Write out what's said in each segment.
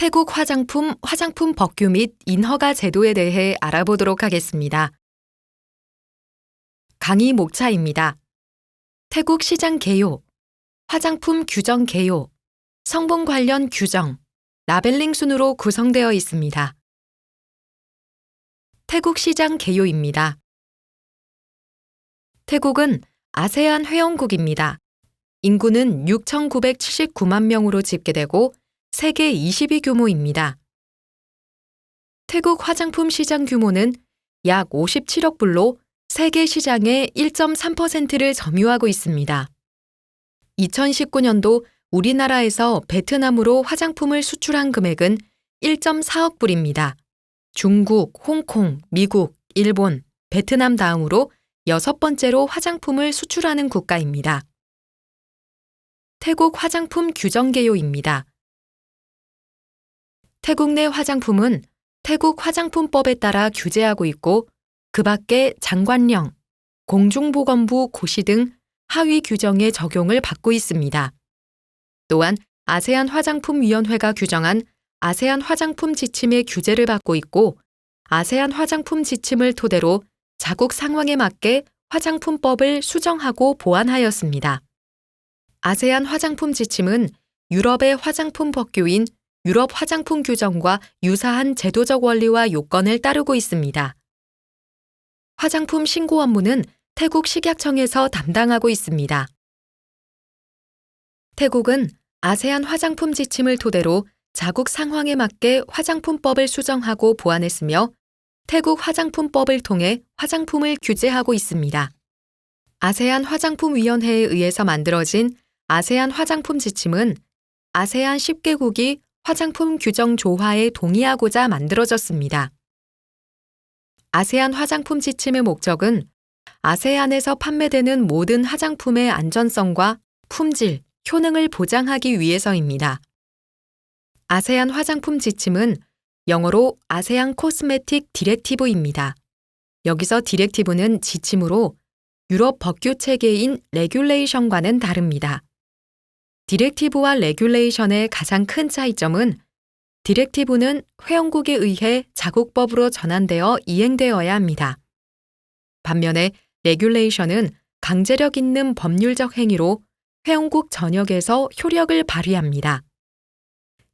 태국 화장품 법규 및 인허가 제도에 대해 알아보도록 하겠습니다. 강의 목차입니다. 태국 시장 개요, 화장품 규정 개요, 성분 관련 규정, 라벨링 순으로 구성되어 있습니다. 태국 시장 개요입니다. 태국은 아세안 회원국입니다. 인구는 6,979만 명으로 집계되고 세계 20위 규모입니다. 태국 화장품 시장 규모는 약 57억 불로 세계 시장의 1.3%를 점유하고 있습니다. 2019년도 우리나라에서 베트남으로 화장품을 수출한 금액은 1.4억 불입니다. 중국, 홍콩, 미국, 일본, 베트남 다음으로 6번째로 화장품을 수출하는 국가입니다. 태국 화장품 규정 개요입니다. 태국 내 화장품은 태국 화장품법에 따라 규제하고 있고 그 밖에 장관령, 공중보건부 고시 등 하위 규정의 적용을 받고 있습니다. 또한 아세안 화장품위원회가 규정한 아세안 화장품 지침의 규제를 받고 있고 아세안 화장품 지침을 토대로 자국 상황에 맞게 화장품법을 수정하고 보완하였습니다. 아세안 화장품 지침은 유럽의 화장품 법규인 유럽 화장품 규정과 유사한 제도적 원리와 요건을 따르고 있습니다. 화장품 신고 업무는 태국 식약청에서 담당하고 있습니다. 태국은 아세안 화장품 지침을 토대로 자국 상황에 맞게 화장품법을 수정하고 보완했으며 태국 화장품법을 통해 화장품을 규제하고 있습니다. 아세안 화장품위원회에 의해서 만들어진 아세안 화장품 지침은 아세안 10개국이 화장품 규정 조화에 동의하고자 만들어졌습니다. 아세안 화장품 지침의 목적은 아세안에서 판매되는 모든 화장품의 안전성과 품질, 효능을 보장하기 위해서입니다. 아세안 화장품 지침은 영어로 아세안 코스메틱 디렉티브입니다. 여기서 디렉티브는 지침으로 유럽 법규 체계인 레귤레이션과는 다릅니다. 디렉티브와 레귤레이션의 가장 큰 차이점은 디렉티브는 회원국에 의해 자국법으로 전환되어 이행되어야 합니다. 반면에 레귤레이션은 강제력 있는 법률적 행위로 회원국 전역에서 효력을 발휘합니다.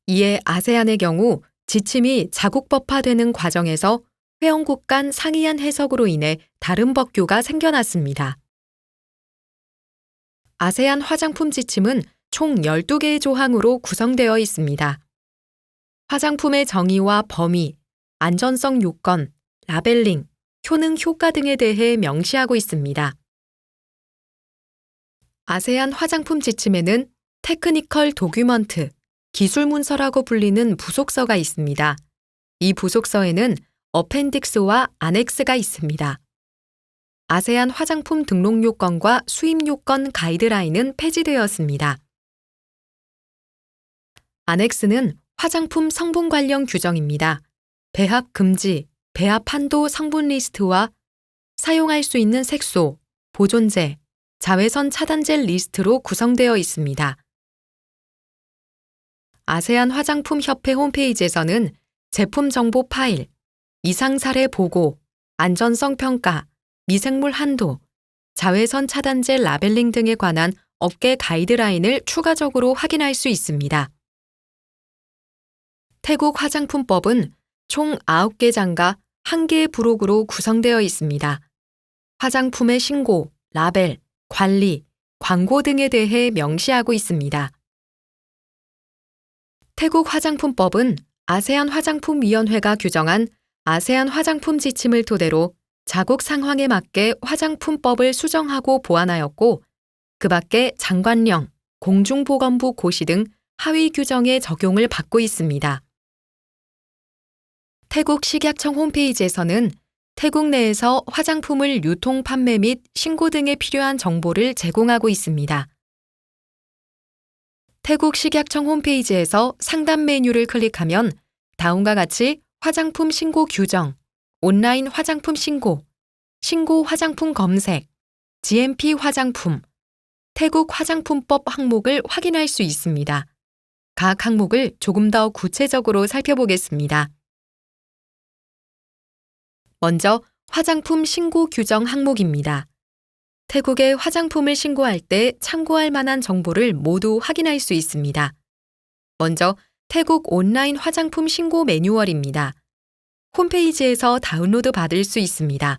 이에 아세안의 경우 지침이 자국법화되는 과정에서 회원국 간 상이한 해석으로 인해 다른 법규가 생겨났습니다. 아세안 화장품 지침은 총 12개의 조항으로 구성되어 있습니다. 화장품의 정의와 범위, 안전성 요건, 라벨링, 효능 효과 등에 대해 명시하고 있습니다. 아세안 화장품 지침에는 테크니컬 도큐먼트, 기술 문서라고 불리는 부속서가 있습니다. 이 부속서에는 어펜딕스와 아넥스가 있습니다. 아세안 화장품 등록 요건과 수입 요건 가이드라인은 폐지되었습니다. 아넥스는 화장품 성분 관련 규정입니다. 배합 금지, 배합 한도 성분 리스트와 사용할 수 있는 색소, 보존제, 자외선 차단제 리스트로 구성되어 있습니다. 아세안 화장품 협회 홈페이지에서는 제품 정보 파일, 이상 사례 보고, 안전성 평가, 미생물 한도, 자외선 차단제 라벨링 등에 관한 업계 가이드라인을 추가적으로 확인할 수 있습니다. 태국 화장품법은 총 9개 장과 1개의 부록으로 구성되어 있습니다. 화장품의 신고, 라벨, 관리, 광고 등에 대해 명시하고 있습니다. 태국 화장품법은 아세안 화장품위원회가 규정한 아세안 화장품 지침을 토대로 자국 상황에 맞게 화장품법을 수정하고 보완하였고 그 밖에 장관령, 공중보건부 고시 등 하위 규정의 적용을 받고 있습니다. 태국 식약청 홈페이지에서는 태국 내에서 화장품을 유통, 판매 및 신고 등에 필요한 정보를 제공하고 있습니다. 태국 식약청 홈페이지에서 상담 메뉴를 클릭하면 다음과 같이 화장품 신고 규정, 온라인 화장품 신고, 신고 화장품 검색, GMP 화장품, 태국 화장품법 항목을 확인할 수 있습니다. 각 항목을 조금 더 구체적으로 살펴보겠습니다. 먼저 화장품 신고 규정 항목입니다. 태국에 화장품을 신고할 때 참고할 만한 정보를 모두 확인할 수 있습니다. 먼저 태국 온라인 화장품 신고 매뉴얼입니다. 홈페이지에서 다운로드 받을 수 있습니다.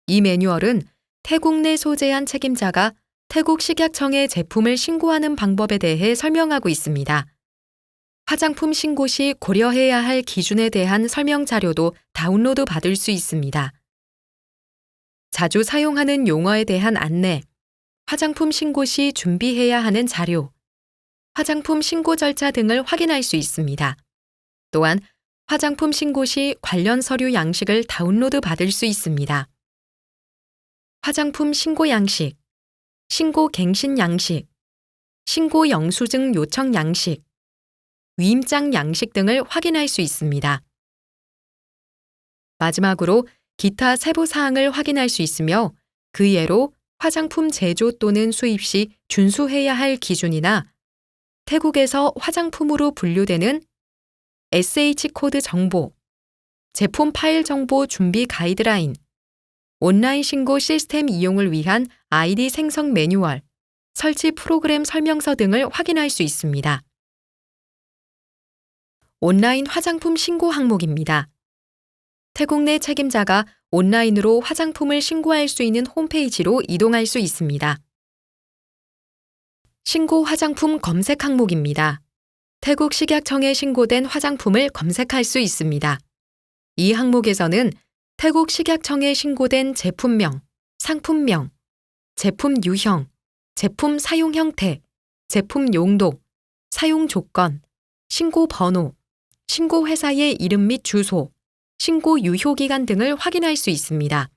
이 매뉴얼은 태국 내 소재한 책임자가 태국 식약청에 제품을 신고하는 방법에 대해 설명하고 있습니다. 화장품 신고 시 고려해야 할 기준에 대한 설명 자료도 다운로드 받을 수 있습니다. 자주 사용하는 용어에 대한 안내, 화장품 신고 시 준비해야 하는 자료, 화장품 신고 절차 등을 확인할 수 있습니다. 또한 화장품 신고 시 관련 서류 양식을 다운로드 받을 수 있습니다. 화장품 신고 양식, 신고 갱신 양식, 신고 영수증 요청 양식, 위임장 양식 등을 확인할 수 있습니다. 마지막으로 기타 세부 사항을 확인할 수 있으며 그 예로 화장품 제조 또는 수입 시 준수해야 할 기준이나 태국에서 화장품으로 분류되는 SH 코드 정보, 제품 파일 정보 준비 가이드라인, 온라인 신고 시스템 이용을 위한 아이디 생성 매뉴얼, 설치 프로그램 설명서 등을 확인할 수 있습니다. 온라인 화장품 신고 항목입니다. 태국 내 책임자가 온라인으로 화장품을 신고할 수 있는 홈페이지로 이동할 수 있습니다. 신고 화장품 검색 항목입니다. 태국 식약청에 신고된 화장품을 검색할 수 있습니다. 이 항목에서는 태국 식약청에 신고된 제품명, 상품명, 제품 유형, 제품 사용 형태, 제품 용도, 사용 조건, 신고 번호, 신고 회사의 이름 및 주소, 신고 유효기간 등을 확인할 수 있습니다.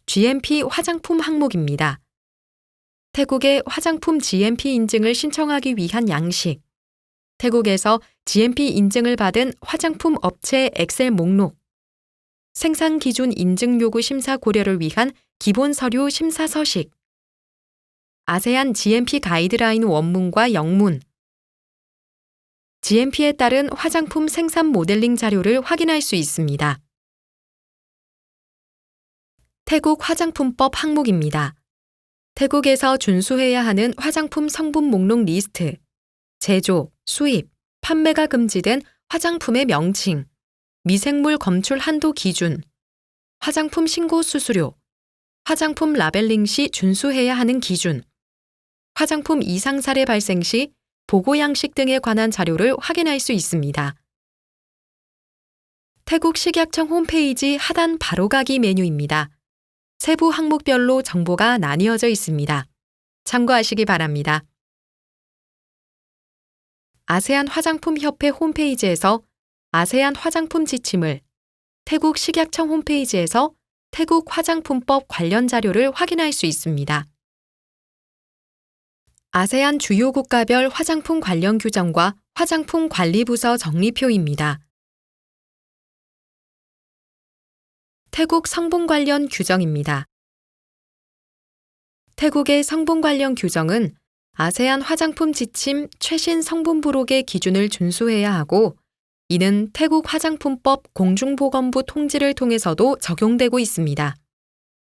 GMP 화장품 항목입니다. 태국의 화장품 GMP 인증을 신청하기 위한 양식, 태국에서 GMP 인증을 받은 화장품 업체 엑셀 목록, 생산 기준 인증 요구 심사 고려를 위한 기본 서류 심사 서식, 아세안 GMP 가이드라인 원문과 영문, GMP에 따른 화장품 생산 모델링 자료를 확인할 수 있습니다. 태국 화장품법 항목입니다. 태국에서 준수해야 하는 화장품 성분 목록 리스트, 제조, 수입, 판매가 금지된 화장품의 명칭, 미생물 검출 한도 기준, 화장품 신고 수수료, 화장품 라벨링 시 준수해야 하는 기준, 화장품 이상 사례 발생 시 보고 양식 등에 관한 자료를 확인할 수 있습니다. 태국 식약청 홈페이지 하단 바로가기 메뉴입니다. 세부 항목별로 정보가 나뉘어져 있습니다. 참고하시기 바랍니다. 아세안 화장품 협회 홈페이지에서 아세안 화장품 지침을, 태국 식약청 홈페이지에서 태국 화장품법 관련 자료를 확인할 수 있습니다. 아세안 주요 국가별 화장품 관련 규정과 화장품 관리부서 정리표입니다. 태국 성분 관련 규정입니다. 태국의 성분 관련 규정은 아세안 화장품 지침 최신 성분 부록의 기준을 준수해야 하고, 이는 태국 화장품법 공중보건부 통지를 통해서도 적용되고 있습니다.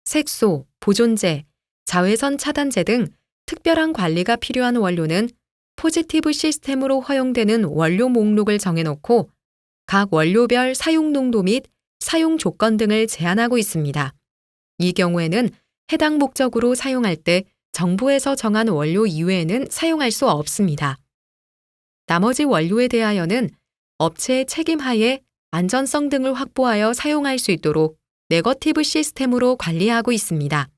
색소, 보존제, 자외선 차단제 등 특별한 관리가 필요한 원료는 포지티브 시스템으로 허용되는 원료 목록을 정해놓고 각 원료별 사용 농도 및 사용 조건 등을 제한하고 있습니다. 이 경우에는 해당 목적으로 사용할 때 정부에서 정한 원료 이외에는 사용할 수 없습니다. 나머지 원료에 대하여는 업체의 책임하에 안전성 등을 확보하여 사용할 수 있도록 네거티브 시스템으로 관리하고 있습니다.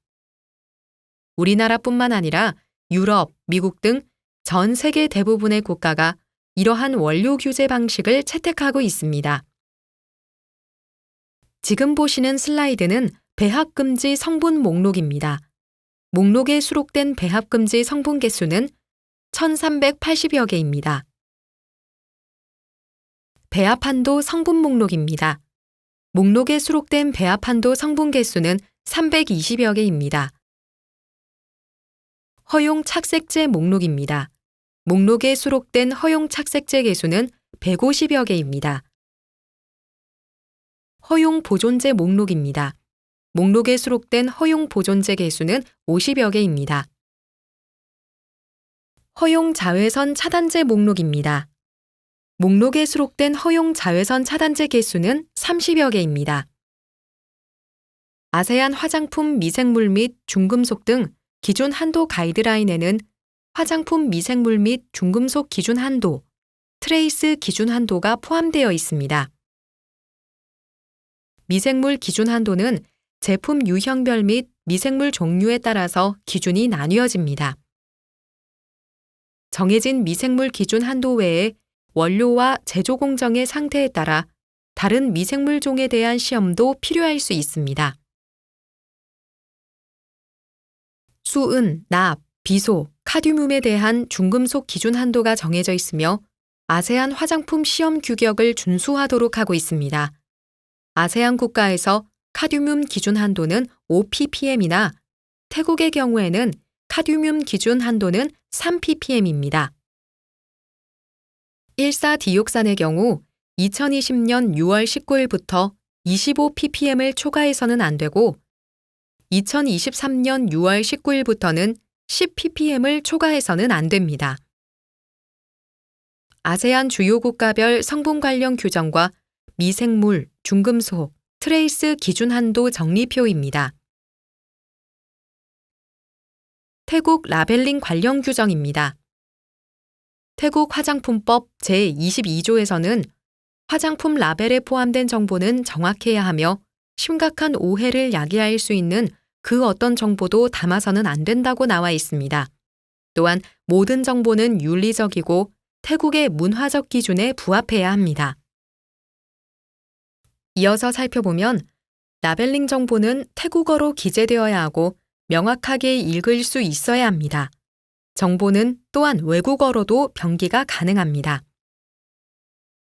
우리나라뿐만 아니라 유럽, 미국 등 전 세계 대부분의 국가가 이러한 원료 규제 방식을 채택하고 있습니다. 지금 보시는 슬라이드는 배합금지 성분 목록입니다. 목록에 수록된 배합금지 성분 개수는 1380여 개입니다. 배합한도 성분 목록입니다. 목록에 수록된 배합한도 성분 개수는 320여 개입니다. 허용 착색제 목록입니다. 목록에 수록된 허용 착색제 개수는 150여 개입니다. 허용 보존제 목록입니다. 목록에 수록된 허용 보존제 개수는 50여 개입니다. 허용 자외선 차단제 목록입니다. 목록에 수록된 허용 자외선 차단제 개수는 30여 개입니다. 아세안 화장품 미생물 및 중금속 등 기준 한도 가이드라인에는 화장품 미생물 및 중금속 기준 한도, 트레이스 기준 한도가 포함되어 있습니다. 미생물 기준 한도는 제품 유형별 및 미생물 종류에 따라서 기준이 나뉘어집니다. 정해진 미생물 기준 한도 외에 원료와 제조 공정의 상태에 따라 다른 미생물 종에 대한 시험도 필요할 수 있습니다. 수은, 납, 비소, 카드뮴에 대한 중금속 기준 한도가 정해져 있으며 아세안 화장품 시험 규격을 준수하도록 하고 있습니다. 아세안 국가에서 카드뮴 기준 한도는 5ppm이나 태국의 경우에는 카드뮴 기준 한도는 3ppm입니다. 1,4-디옥산의 경우 2020년 6월 19일부터 25ppm을 초과해서는 안 되고 2023년 6월 19일부터는 10ppm을 초과해서는 안 됩니다. 아세안 주요 국가별 성분 관련 규정과 미생물, 중금속, 트레이스 기준 한도 정리표입니다. 태국 라벨링 관련 규정입니다. 태국 화장품법 제22조에서는 화장품 라벨에 포함된 정보는 정확해야 하며 심각한 오해를 야기할 수 있는 그 어떤 정보도 담아서는 안 된다고 나와 있습니다. 또한 모든 정보는 윤리적이고 태국의 문화적 기준에 부합해야 합니다. 이어서 살펴보면 라벨링 정보는 태국어로 기재되어야 하고 명확하게 읽을 수 있어야 합니다. 정보는 또한 외국어로도 병기가 가능합니다.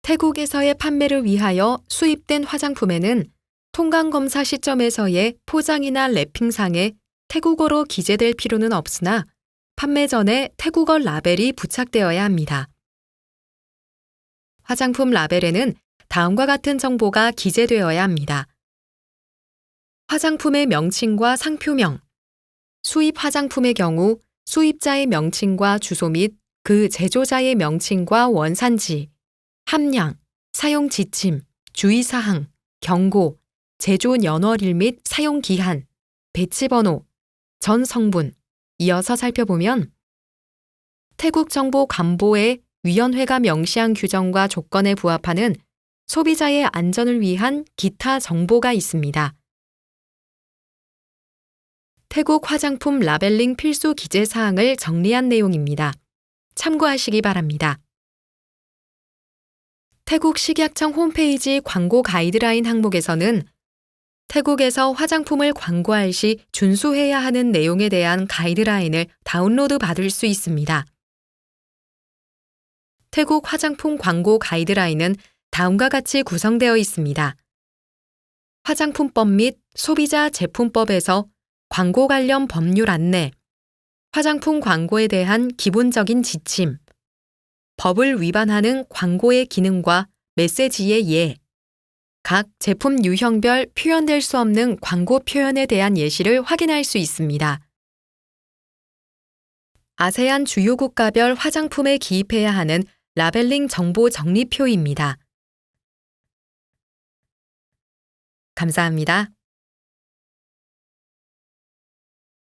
태국에서의 판매를 위하여 수입된 화장품에는 통관검사 시점에서의 포장이나 랩핑상에 태국어로 기재될 필요는 없으나 판매 전에 태국어 라벨이 부착되어야 합니다. 화장품 라벨에는 다음과 같은 정보가 기재되어야 합니다. 화장품의 명칭과 상표명, 수입 화장품의 경우 수입자의 명칭과 주소 및 그 제조자의 명칭과 원산지, 함량, 사용 지침, 주의사항, 경고, 제조 연월일 및 사용 기한, 배치번호, 전 성분, 이어서 살펴보면 태국 정보 관보의 위원회가 명시한 규정과 조건에 부합하는 소비자의 안전을 위한 기타 정보가 있습니다. 태국 화장품 라벨링 필수 기재 사항을 정리한 내용입니다. 참고하시기 바랍니다. 태국 식약청 홈페이지 광고 가이드라인 항목에서는 태국에서 화장품을 광고할 시 준수해야 하는 내용에 대한 가이드라인을 다운로드 받을 수 있습니다. 태국 화장품 광고 가이드라인은 다음과 같이 구성되어 있습니다. 화장품법 및 소비자 제품법에서 광고 관련 법률 안내, 화장품 광고에 대한 기본적인 지침, 법을 위반하는 광고의 기능과 메시지의 예, 각 제품 유형별 표현될 수 없는 광고 표현에 대한 예시를 확인할 수 있습니다. 아세안 주요 국가별 화장품에 기입해야 하는 라벨링 정보 정리표입니다. 감사합니다.